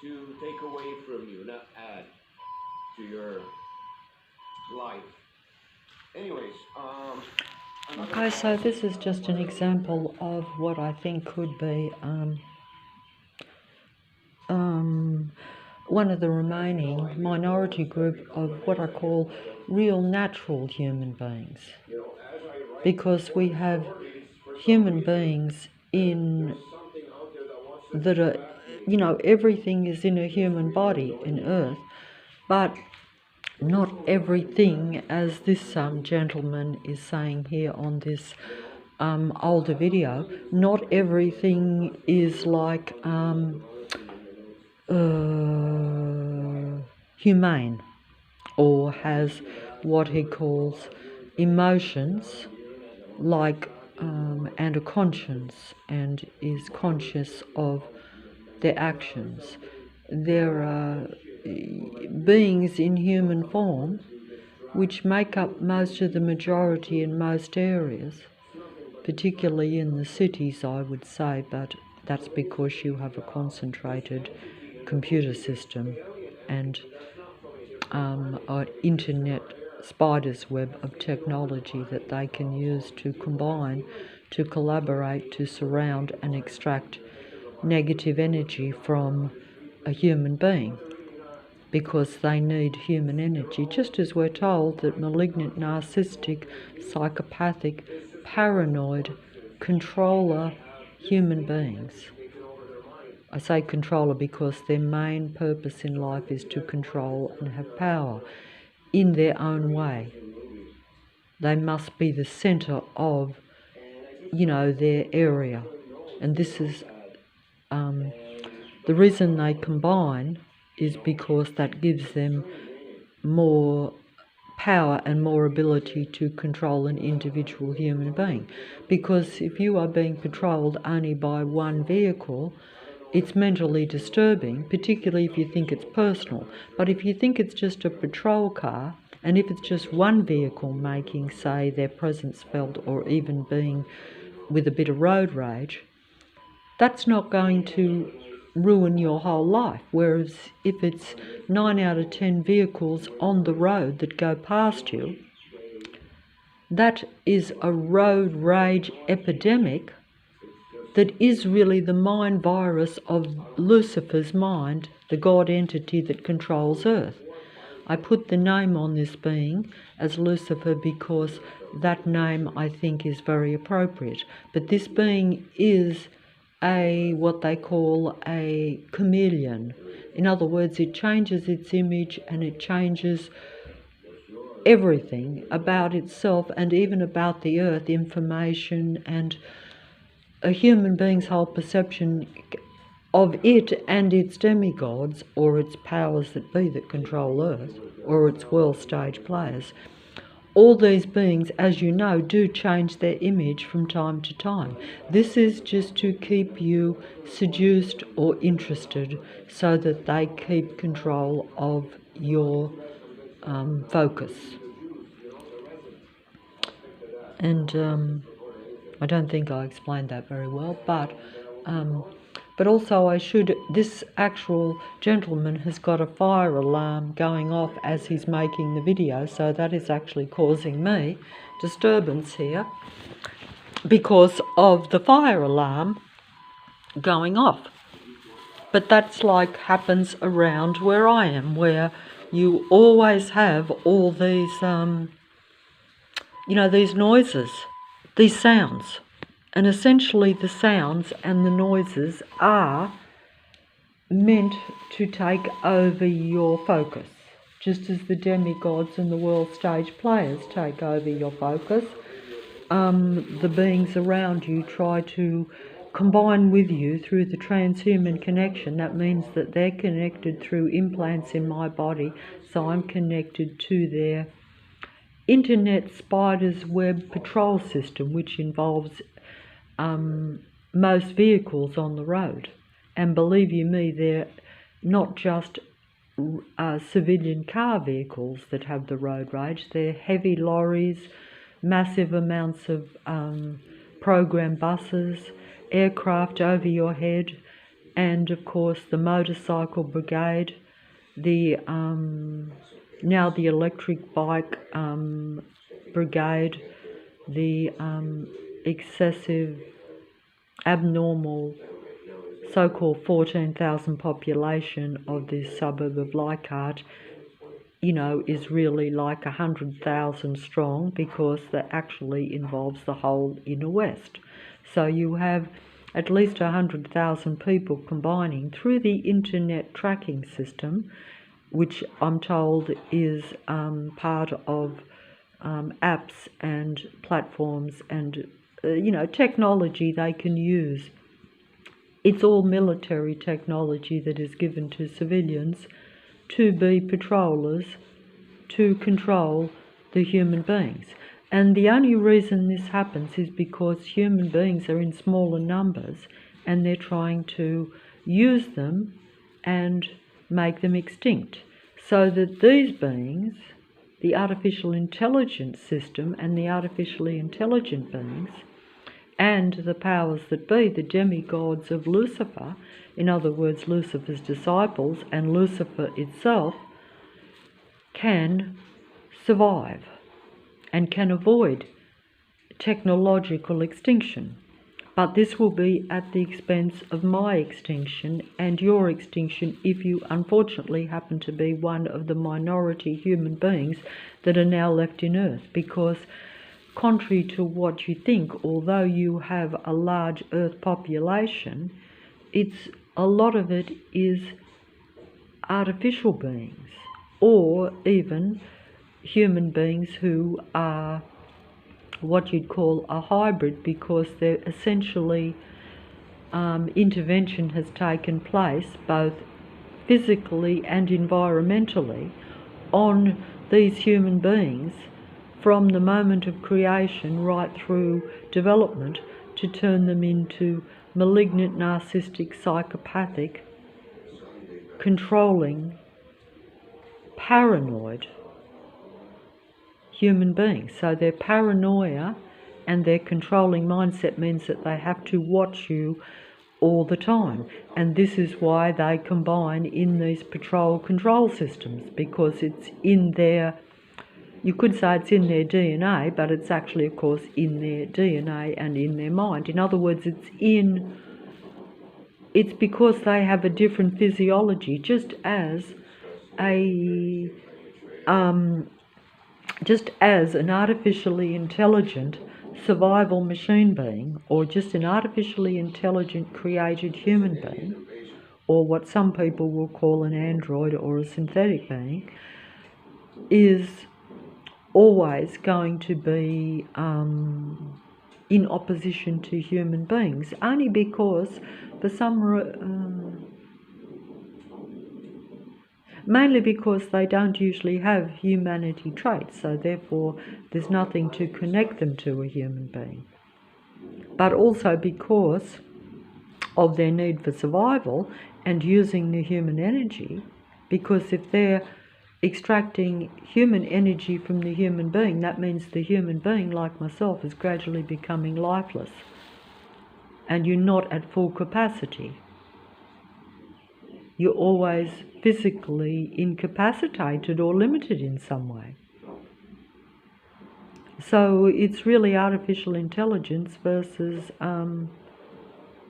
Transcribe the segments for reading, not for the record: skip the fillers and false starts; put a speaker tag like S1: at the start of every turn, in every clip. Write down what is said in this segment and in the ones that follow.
S1: to take away from you, not add to your life. Anyways,
S2: Okay, so this is just an example of what I think could be one of the remaining minority group of what I call real natural human beings. Because we have human beings in that are, everything is in a human body in Earth, but not everything, as this gentleman is saying here on this older video, not everything is like humane or has what he calls emotions like and a conscience and is conscious of their actions. There are beings in human form which make up most of the majority in most areas, particularly in the cities, I would say, but that's because you have a concentrated computer system and an internet spider's web of technology that they can use to combine, to collaborate, to surround and extract negative energy from a human being, because they need human energy, just as we're told that malignant, narcissistic, psychopathic, paranoid, controller human beings. I say controller because their main purpose in life is to control and have power in their own way. They must be the centre of, their area. And this is the reason they combine is because that gives them more power and more ability to control an individual human being. Because if you are being patrolled only by one vehicle, it's mentally disturbing, particularly if you think it's personal. But if you think it's just a patrol car, and if it's just one vehicle making, say, their presence felt or even being with a bit of road rage, that's not going to ruin your whole life. Whereas if it's 9 out of 10 vehicles on the road that go past you, that is a road rage epidemic that is really the mind virus of Lucifer's mind, the God entity that controls Earth. I put the name on this being as Lucifer because that name I think is very appropriate. But this being is what they call a chameleon. In other words, it changes its image and it changes everything about itself and even about the Earth, information and a human being's whole perception of it and its demigods, or its powers that be that control Earth, or its world stage players. All these beings, as you know, do change their image from time to time. This is just to keep you seduced or interested so that they keep control of your focus. And I don't think I explained that very well, but also this actual gentleman has got a fire alarm going off as he's making the video, so that is actually causing me disturbance here because of the fire alarm going off. But that's like happens around where I am, where you always have all these, these noises, these sounds. And essentially the sounds and the noises are meant to take over your focus, just as the demigods and the world stage players take over your focus. The beings around you try to combine with you through the transhuman connection. That means that they're connected through implants in my body, so I'm connected to their internet spider's web patrol system, which involves most vehicles on the road. And believe you me, they're not just civilian car vehicles that have the road rage. They're heavy lorries, massive amounts of program buses, aircraft over your head, and of course the motorcycle brigade, the now the electric bike brigade, the excessive, abnormal, so-called 14,000 population of this suburb of Leichhardt, is really like 100,000 strong, because that actually involves the whole inner west. So you have at least 100,000 people combining through the internet tracking system, which I'm told is part of apps and platforms and technology they can use. It's all military technology that is given to civilians to be patrollers, to control the human beings. And the only reason this happens is because human beings are in smaller numbers, and they're trying to use them and make them extinct, so that these beings, the artificial intelligence system and the artificially intelligent beings, and the powers that be, the demigods of Lucifer, in other words, Lucifer's disciples and Lucifer itself, can survive and can avoid technological extinction. But this will be at the expense of my extinction and your extinction if you unfortunately happen to be one of the minority human beings that are now left in Earth. Because contrary to what you think, although you have a large Earth population, a lot of it is artificial beings, or even human beings who are what you'd call a hybrid, because they're essentially intervention has taken place both physically and environmentally on these human beings from the moment of creation right through development, to turn them into malignant, narcissistic, psychopathic, controlling, paranoid human beings. So their paranoia and their controlling mindset means that they have to watch you all the time. And this is why they combine in these patrol control systems, because it's in their, you could say it's in their DNA, but it's actually, of course, in their DNA and in their mind. In other words, it's because they have a different physiology, just as an artificially intelligent survival machine being, or just an artificially intelligent created human being, or what some people will call an android or a synthetic being, is always going to be in opposition to human beings, only because for mainly because they don't usually have humanity traits, so therefore there's nothing to connect them to a human being. But also because of their need for survival and using the human energy, because if they're extracting human energy from the human being, that means the human being, like myself, is gradually becoming lifeless, and you're not at full capacity. You're always physically incapacitated or limited in some way. So it's really artificial intelligence versus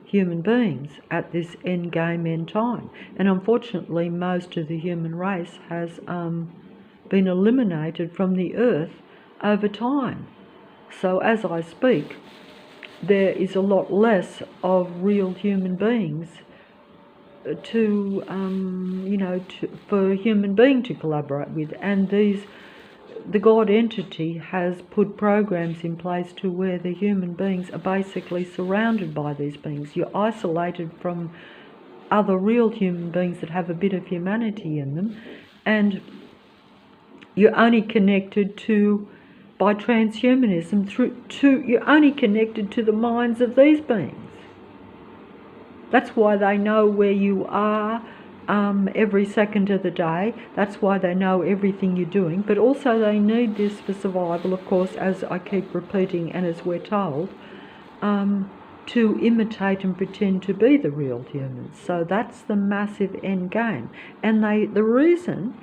S2: human beings at this end game, end time. And unfortunately, most of the human race has been eliminated from the earth over time. So as I speak, there is a lot less of real human beings for a human being to collaborate with. And the God entity has put programs in place to where the human beings are basically surrounded by these beings. You're isolated from other real human beings that have a bit of humanity in them, and you're only connected by transhumanism you're only connected to the minds of these beings. That's why they know where you are every second of the day. That's why they know everything you're doing. But also they need this for survival, of course, as I keep repeating and as we're told. to imitate and pretend to be the real humans. So that's the massive end game. And the reason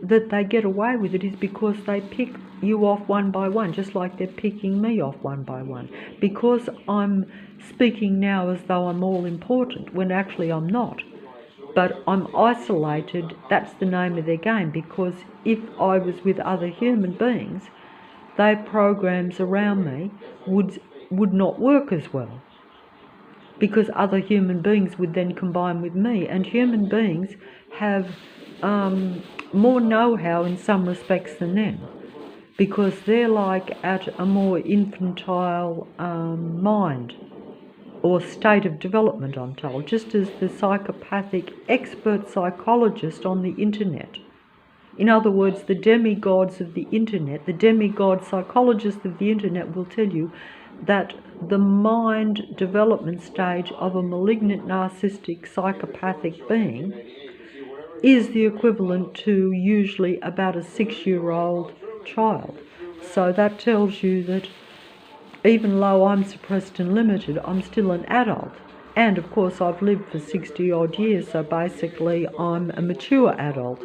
S2: that they get away with it is because they pick you off one by one, just like they're picking me off one by one. Because I'm speaking now as though I'm all important, when actually I'm not. But I'm isolated, that's the name of their game, because if I was with other human beings, their programs around me would not work as well, because other human beings would then combine with me, and human beings have more know-how in some respects than them, because they're like at a more infantile mind or state of development, I'm told, just as the psychopathic expert psychologist on the internet. In other words, the demigods of the internet, the demigod psychologist of the internet will tell you that the mind development stage of a malignant, narcissistic, psychopathic being is the equivalent to usually about a 6-year-old child. So that tells you that even though I'm suppressed and limited, I'm still an adult. And of course I've lived for 60 odd years, so basically I'm a mature adult.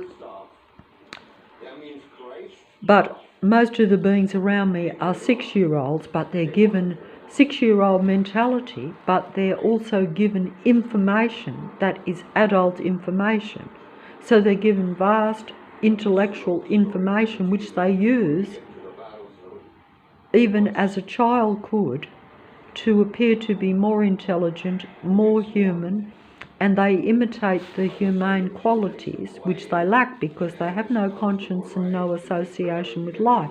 S2: But most of the beings around me are 6-year-olds, but they're given 6-year-old mentality, but they're also given information that is adult information. So they're given vast intellectual information which they use, even as a child could, to appear to be more intelligent, more human, and they imitate the humane qualities which they lack because they have no conscience and no association with life.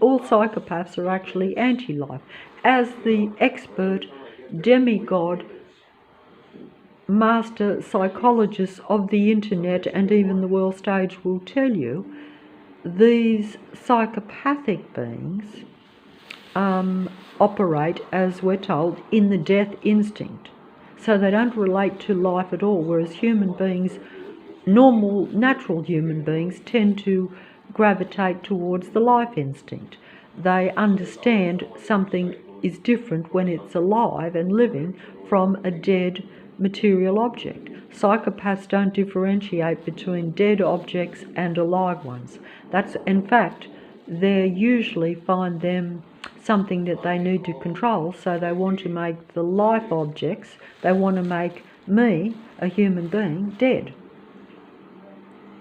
S2: All psychopaths are actually anti-life. As the expert demigod master psychologists of the internet and even the world stage will tell you, these psychopathic beings operate, as we're told, in the death instinct. So they don't relate to life at all, whereas human beings, normal, natural human beings, tend to gravitate towards the life instinct. They understand something is different when it's alive and living from a dead material object. Psychopaths don't differentiate between dead objects and alive ones. That's, in fact, they usually find them something that they need to control, so they want to make the life objects, they want to make me, a human being, dead.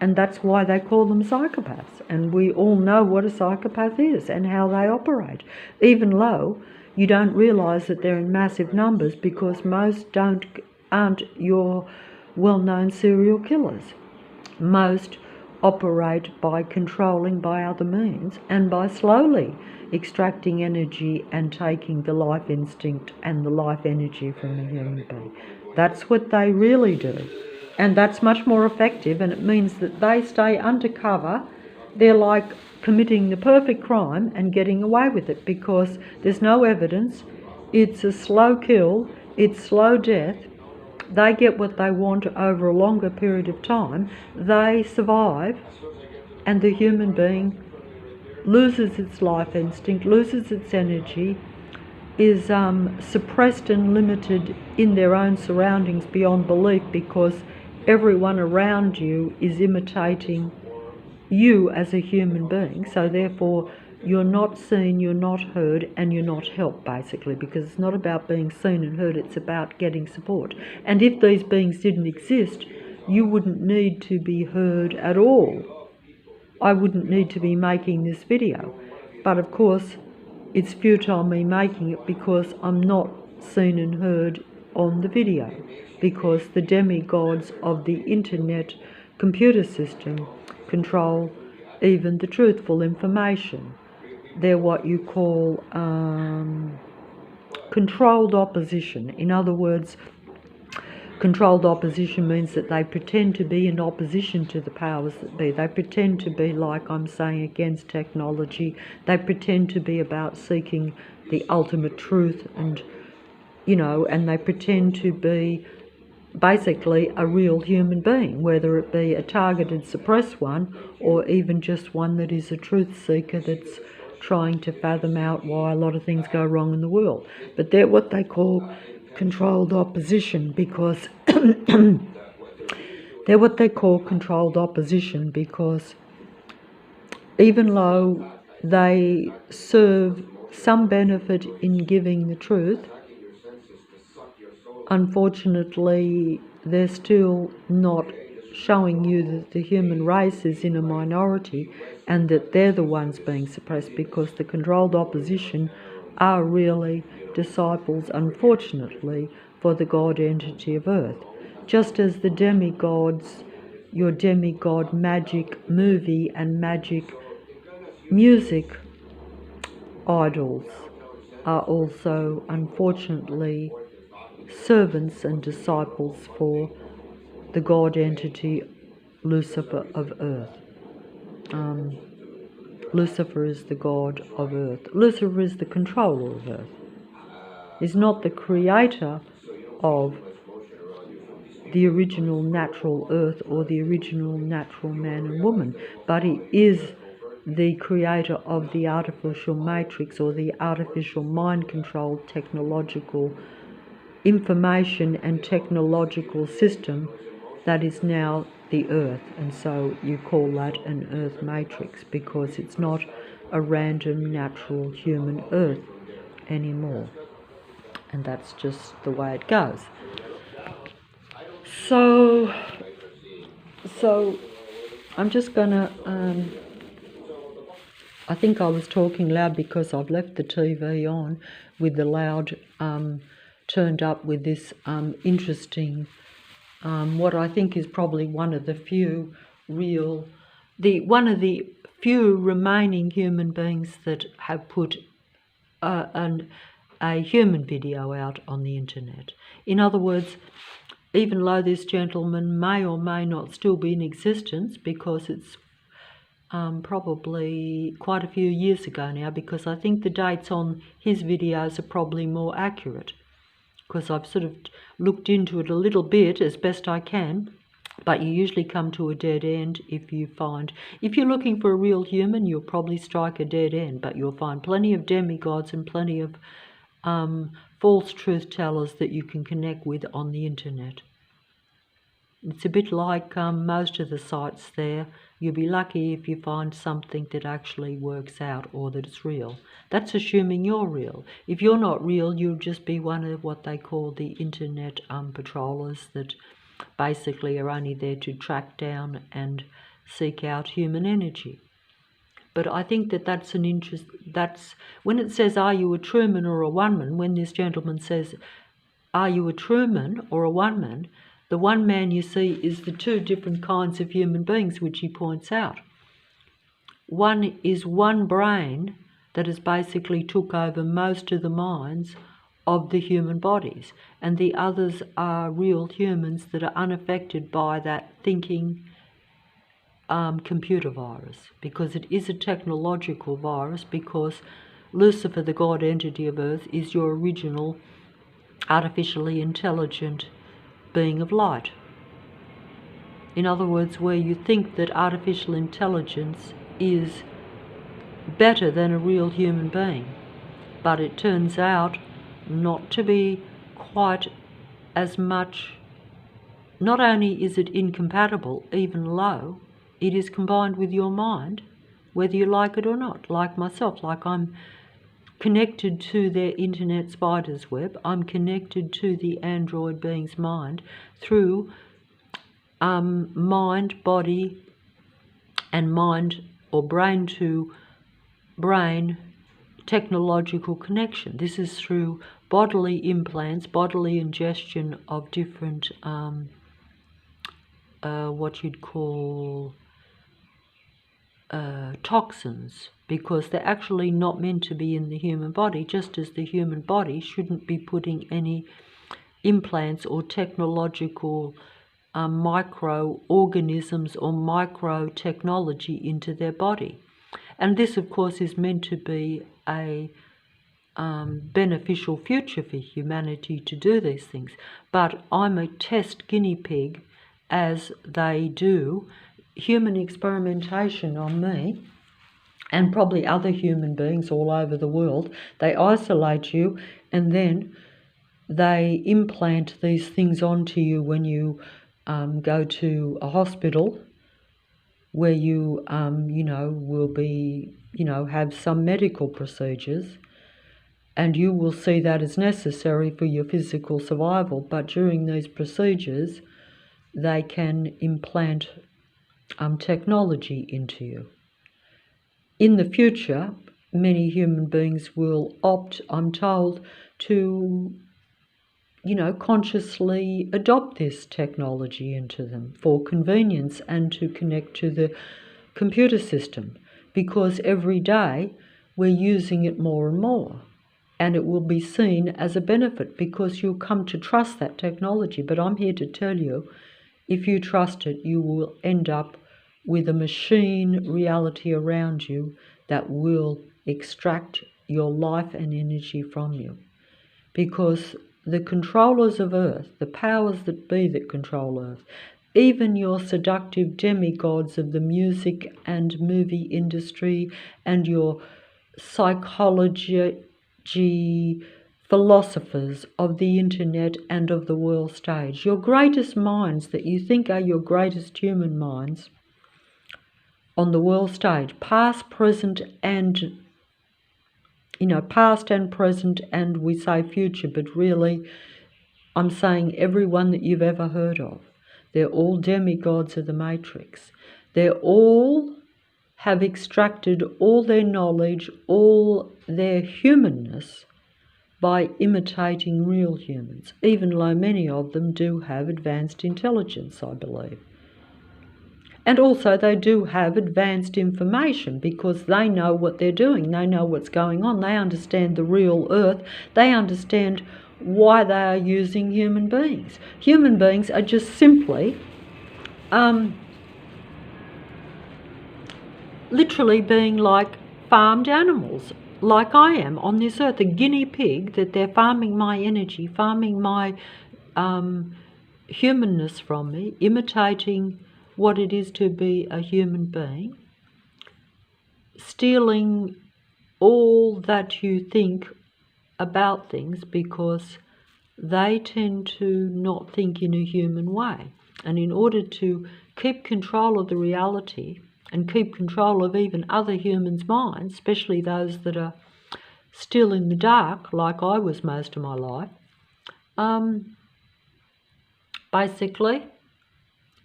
S2: And that's why they call them psychopaths. And we all know what a psychopath is and how they operate. Even though you don't realise that they're in massive numbers, because most aren't your well-known serial killers. Most operate by controlling by other means and by slowly extracting energy and taking the life instinct and the life energy from a human being. That's what they really do. And that's much more effective, and it means that they stay undercover. They're like committing the perfect crime and getting away with it because there's no evidence. It's a slow kill, it's slow death. They get what they want over a longer period of time. They survive, and the human being loses its life instinct, loses its energy, is suppressed and limited in their own surroundings beyond belief, because everyone around you is imitating you as a human being. So therefore you're not seen, you're not heard, and you're not helped, basically, because it's not about being seen and heard, it's about getting support. And if these beings didn't exist, you wouldn't need to be heard at all. I wouldn't need to be making this video. But of course, it's futile me making it because I'm not seen and heard on the video, because the demigods of the internet computer system control even the truthful information. They're what you call controlled opposition. In other words, controlled opposition means that they pretend to be in opposition to the powers that be. They pretend to be, like I'm saying, against technology. They pretend to be about seeking the ultimate truth, and, you know, and they pretend to be basically a real human being, whether it be a targeted suppressed one or even just one that is a truth seeker that's trying to fathom out why a lot of things go wrong in the world. But they're what they call controlled opposition because they're what they call controlled opposition because even though they serve some benefit in giving the truth, unfortunately, they're still not showing you that the human race is in a minority and that they're the ones being suppressed, because the controlled opposition are really disciples, unfortunately, for the God entity of Earth. Just as the demigods, your demigod magic movie and magic music idols are also, unfortunately, servants and disciples for the God entity Lucifer of Earth. Lucifer is the God of Earth. Lucifer is the controller of Earth. He's not the creator of the original natural Earth or the original natural man and woman, but he is the creator of the artificial matrix or the artificial mind-controlled technological information and technological system that is now the Earth. And so you call that an Earth matrix because it's not a random natural human Earth anymore. And that's just the way it goes. So I'm just gonna I think I was talking loud because I've left the TV on with the loud turned up with this interesting, what I think is probably one of the few remaining human beings that have put a human video out on the internet. In other words, even though this gentleman may or may not still be in existence, because it's probably quite a few years ago now, because I think the dates on his videos are probably more accurate, because I've sort of looked into it a little bit as best I can, but you usually come to a dead end if you're looking for a real human, you'll probably strike a dead end, but you'll find plenty of demigods and plenty of false truth tellers that you can connect with on the internet. It's a bit like most of the sites there. You'll be lucky if you find something that actually works out or that it's real. That's assuming you're real. If you're not real, you'll just be one of what they call the internet patrollers that basically are only there to track down and seek out human energy. But I think that's an interest. That's when it says, "Are you a Truman or a one-man?" When this gentleman says, "Are you a Truman or a one-man?" the one man you see is the two different kinds of human beings, which he points out. One is one brain that has basically took over most of the minds of the human bodies, and the others are real humans that are unaffected by that thinking computer virus, because it is a technological virus, because Lucifer, the God entity of Earth, is your original artificially intelligent being of light. In other words, where you think that artificial intelligence is better than a real human being, but it turns out not to be quite as much. Not only is it incompatible, even low, it is combined with your mind, whether you like it or not. Like myself, like I'm connected to their internet spider's web, I'm connected to the android being's mind through mind, body, and mind or brain to brain technological connection. This is through bodily implants, bodily ingestion of different what you'd call toxins, because they're actually not meant to be in the human body, just as the human body shouldn't be putting any implants or technological microorganisms or micro-technology into their body. And this, of course, is meant to be a beneficial future for humanity to do these things. But I'm a test guinea pig, as they do human experimentation on me, and probably other human beings all over the world. They isolate you, and then they implant these things onto you when you go to a hospital, where you, will be, have some medical procedures, and you will see that as necessary for your physical survival. But during these procedures, they can implant technology into you. In the future, many human beings will opt, I'm told, to consciously adopt this technology into them for convenience and to connect to the computer system, because every day we're using it more and more, and it will be seen as a benefit because you'll come to trust that technology. But I'm here to tell you, if you trust it, you will end up with a machine reality around you that will extract your life and energy from you, because the controllers of Earth, the powers that be that control Earth, even your seductive demigods of the music and movie industry and your psychology philosophers of the internet and of the world stage, your greatest minds that you think are your greatest human minds on the world stage, past, present, and past and present, and we say future, but really I'm saying everyone that you've ever heard of. They're all demigods of the Matrix. They all have extracted all their knowledge, all their humanness by imitating real humans, even though many of them do have advanced intelligence, I believe. And also they do have advanced information because they know what they're doing. They know what's going on. They understand the real Earth. They understand why they are using human beings. Human beings are just simply literally being like farmed animals, like I am on this earth, a guinea pig that they're farming my energy, farming my humanness from me, imitating what it is to be a human being, stealing all that you think about things because they tend to not think in a human way. And in order to keep control of the reality and keep control of even other humans' minds, especially those that are still in the dark, like I was most of my life, basically,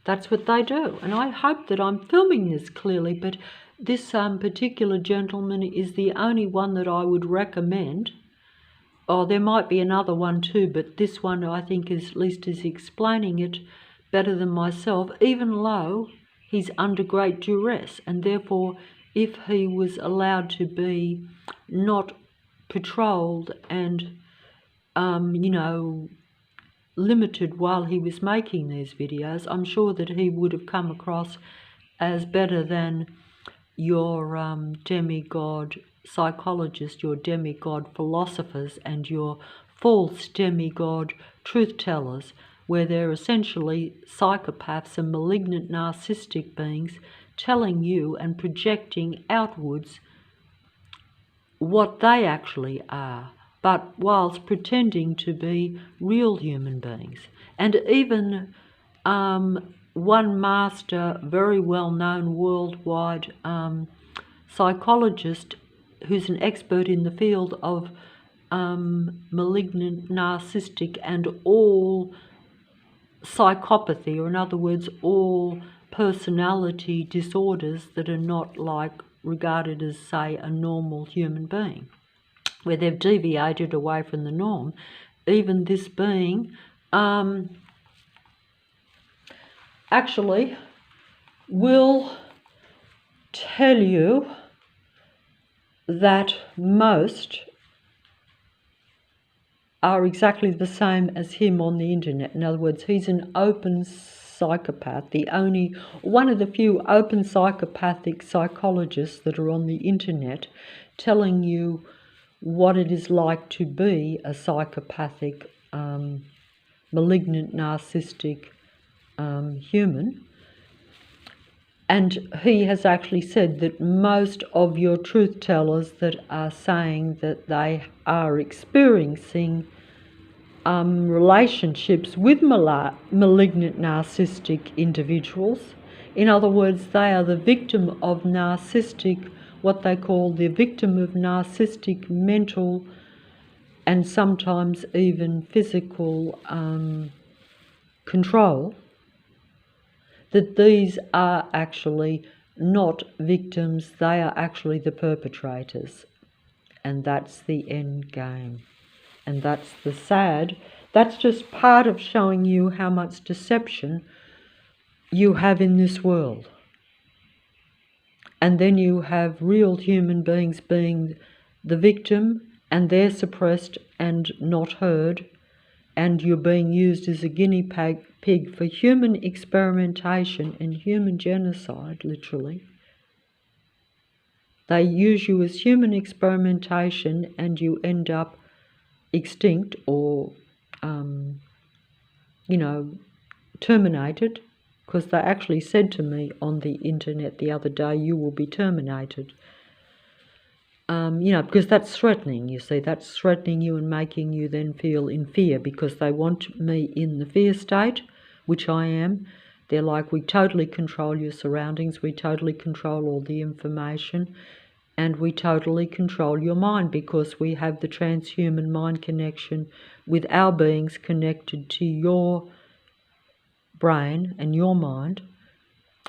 S2: that's what they do. And I hope that I'm filming this clearly, but this particular gentleman is the only one that I would recommend. Oh, there might be another one too, but this one I think is, at least is explaining it better than myself, even though he's under great duress, and therefore if he was allowed to be not patrolled and, limited while he was making these videos, I'm sure that he would have come across as better than your demigod psychologists, your demigod philosophers, and your false demigod truth tellers, where they're essentially psychopaths and malignant narcissistic beings telling you and projecting outwards what they actually are, but whilst pretending to be real human beings. And even one master, very well-known worldwide psychologist who's an expert in the field of malignant narcissistic and all psychopathy, or in other words, all personality disorders that are not regarded as, say, a normal human being, where they've deviated away from the norm. Even this being actually will tell you that most are exactly the same as him on the internet. In other words, he's an open psychopath, one of the few open psychopathic psychologists that are on the internet, telling you what it is like to be a psychopathic, malignant, narcissistic human. And he has actually said that most of your truth tellers that are saying that they are experiencing relationships with malignant narcissistic individuals. In other words, they are the victim of narcissistic, what they call the victim of narcissistic mental and sometimes even physical control, that these are actually not victims, they are actually the perpetrators. And that's the end game. And that's the sad. That's just part of showing you how much deception you have in this world. And then you have real human beings being the victim, and they're suppressed and not heard, and you're being used as a guinea pig for human experimentation and human genocide, literally. They use you as human experimentation, and you end up extinct or, terminated, because they actually said to me on the internet the other day, you will be terminated. Because that's threatening, you see, that's threatening you and making you then feel in fear, because they want me in the fear state, which I am. They're like, we totally control your surroundings, we totally control all the information, and we totally control your mind, because we have the transhuman mind connection with our beings connected to your brain and your mind.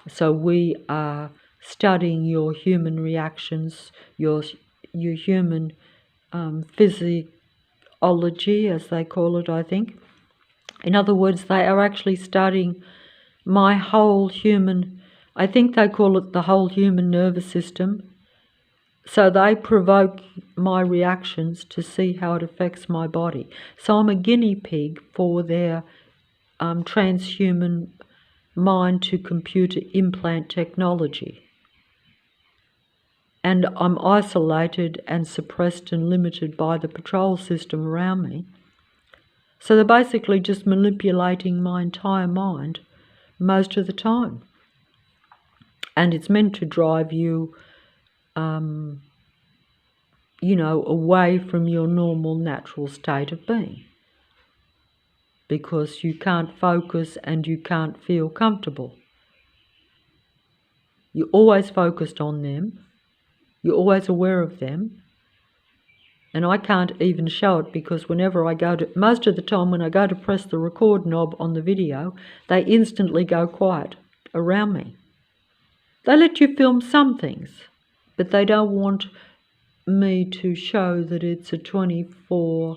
S2: So we are studying your human reactions, your human physiology, as they call it, I think. In other words, they are actually studying my whole human, I think they call it the whole human nervous system. So they provoke my reactions to see how it affects my body. So I'm a guinea pig for their transhuman mind to computer implant technology. And I'm isolated and suppressed and limited by the patrol system around me. So they're basically just manipulating my entire mind most of the time. And it's meant to drive you away from your normal natural state of being, because you can't focus and you can't feel comfortable. You're always focused on them, you're always aware of them, and I can't even show it, because whenever I go to, most of the time when I go to press the record knob on the video, they instantly go quiet around me. They let you film some things, but they don't want me to show that it's that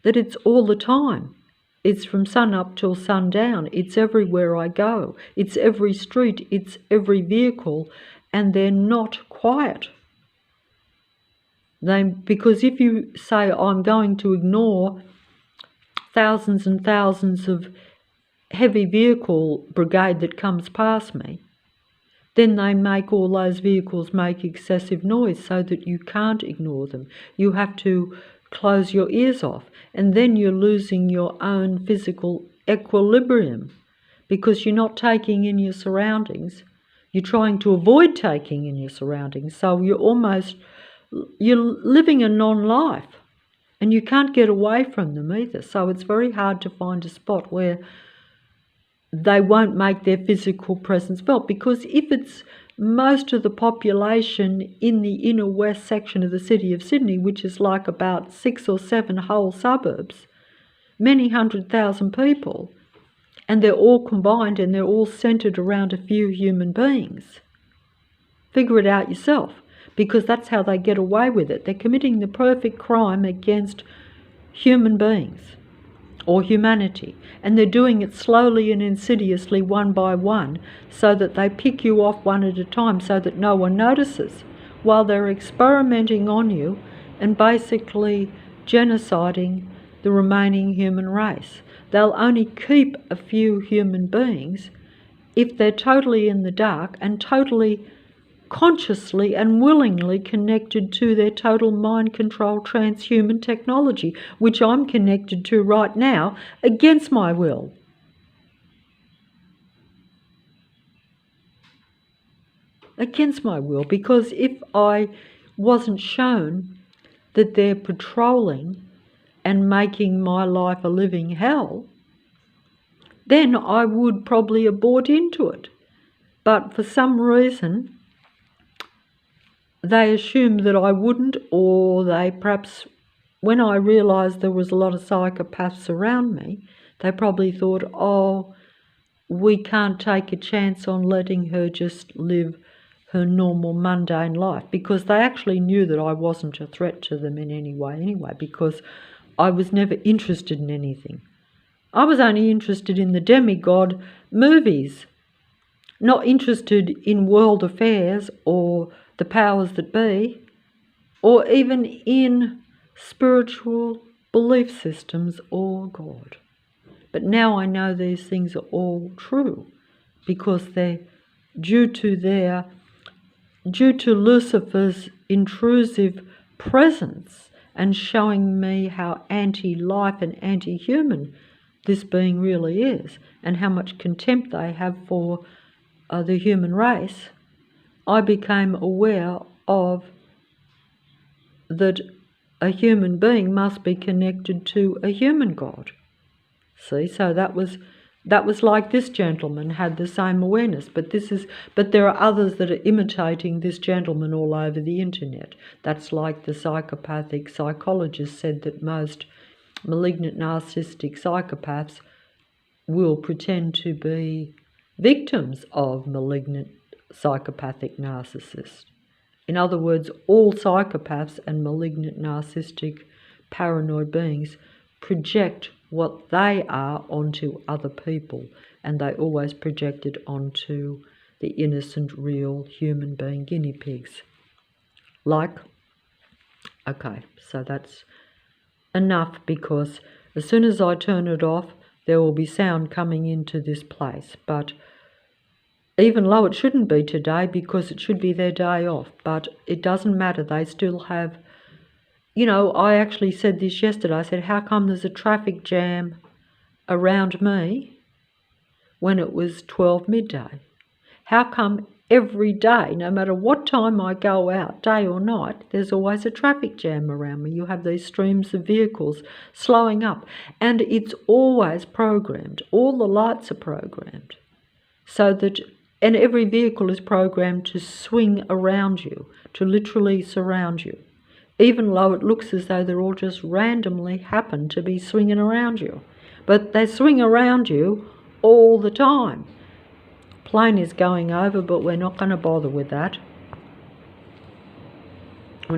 S2: it's all the time. It's from sun up till sundown. It's everywhere I go. It's every street. It's every vehicle. And they're not quiet. Because if you say, I'm going to ignore thousands and thousands of heavy vehicle brigade that comes past me, then they make all those vehicles make excessive noise so that you can't ignore them. You have to close your ears off, and then you're losing your own physical equilibrium, because you're not taking in your surroundings. You're trying to avoid taking in your surroundings, so you're living a non-life, and you can't get away from them either. So it's very hard to find a spot where they won't make their physical presence felt, because if it's most of the population in the inner west section of the city of Sydney, which is like about 6 or 7 whole suburbs, many 100,000 people, and they're all combined and they're all centred around a few human beings. Figure it out yourself, because that's how they get away with it. They're committing the perfect crime against human beings or humanity, and they're doing it slowly and insidiously, one by one, so that they pick you off one at a time so that no one notices, while they're experimenting on you and basically genociding the remaining human race. They'll only keep a few human beings if they're totally in the dark and totally consciously and willingly connected to their total mind control transhuman technology, which I'm connected to right now against my will. against my will, because if I wasn't shown that they're patrolling and making my life a living hell, then I would probably have bought into it. But for some reason, they assumed that I wouldn't, or they perhaps, when I realised there was a lot of psychopaths around me, they probably thought, oh, we can't take a chance on letting her just live her normal mundane life, because they actually knew that I wasn't a threat to them in any way anyway, because I was never interested in anything. I was only interested in the demigod movies, not interested in world affairs or the powers that be, or even in spiritual belief systems or God. But now I know these things are all true, because they're due to Lucifer's intrusive presence and showing me how anti-life and anti-human this being really is, and how much contempt they have for the human race. I became aware of that a human being must be connected to a human God. See, so that was like this gentleman had the same awareness, but there are others that are imitating this gentleman all over the internet. That's like the psychopathic psychologist said that most malignant narcissistic psychopaths will pretend to be victims of malignant psychopathic narcissists. In other words, all psychopaths and malignant narcissistic paranoid beings project what they are onto other people, and they always project it onto the innocent, real human being guinea pigs. Okay, so that's enough, because as soon as I turn it off, there will be sound coming into this place. But even though it shouldn't be today, because it should be their day off, but it doesn't matter. They still have, I actually said this yesterday. I said, how come there's a traffic jam around me when it was 12 midday? How come every day, no matter what time I go out, day or night, there's always a traffic jam around me? You have these streams of vehicles slowing up, and it's always programmed. All the lights are programmed, so that, and every vehicle is programmed to swing around you, to literally surround you, even though it looks as though they're all just randomly happen to be swinging around you. But they swing around you all the time. Plane is going over, but we're not going to bother with that.